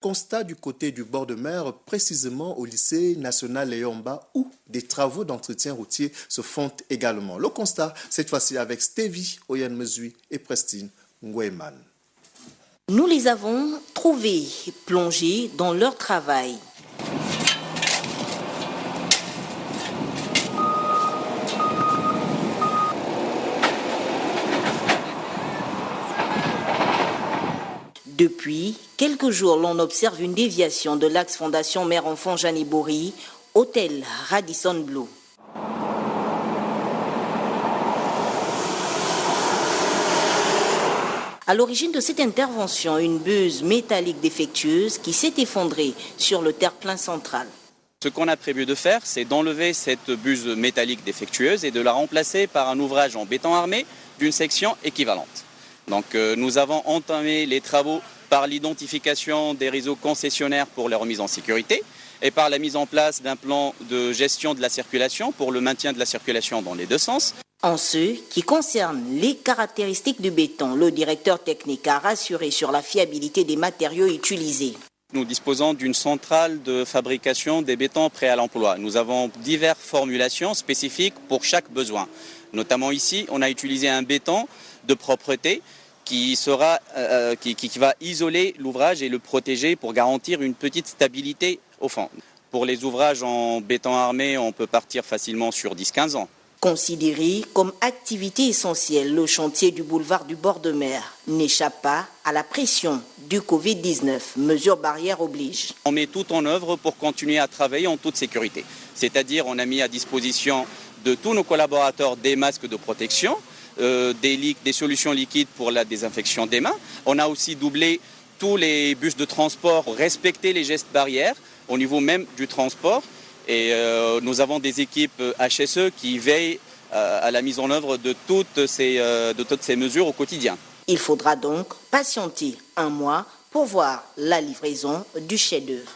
Constat du côté du bord de mer, précisément au lycée national Léomba, où des travaux d'entretien routier se font également. Le constat, cette fois-ci avec Stevie Oyenmezui et Prestine Ngweman. Nous les avons trouvés plongés dans leur travail. Depuis quelques jours, l'on observe une déviation de l'axe Fondation Mère-Enfant Janibori, hôtel Radisson Blu. À l'origine de cette intervention, une buse métallique défectueuse qui s'est effondrée sur le terre-plein central. Ce qu'on a prévu de faire, c'est d'enlever cette buse métallique défectueuse et de la remplacer par un ouvrage en béton armé d'une section équivalente. Donc nous avons entamé les travaux par l'identification des réseaux concessionnaires pour leur remise en sécurité et par la mise en place d'un plan de gestion de la circulation pour le maintien de la circulation dans les deux sens. En ce qui concerne les caractéristiques du béton, le directeur technique a rassuré sur la fiabilité des matériaux utilisés. Nous disposons d'une centrale de fabrication des bétons prêts à l'emploi. Nous avons diverses formulations spécifiques pour chaque besoin. Notamment ici, on a utilisé un béton de propreté qui va isoler l'ouvrage et le protéger pour garantir une petite stabilité au fond. Pour les ouvrages en béton armé, on peut partir facilement sur 10-15 ans. Considéré comme activité essentielle, le chantier du boulevard du bord de mer n'échappe pas à la pression du Covid-19. Mesures barrières obligent. On met tout en œuvre pour continuer à travailler en toute sécurité. C'est-à-dire on a mis à disposition de tous nos collaborateurs des masques de protection, des solutions liquides pour la désinfection des mains. On a aussi doublé tous les bus de transport pour respecter les gestes barrières au niveau même du transport. Et nous avons des équipes HSE qui veillent à la mise en œuvre de toutes ces mesures au quotidien. Il faudra donc patienter un mois pour voir la livraison du chef-d'œuvre.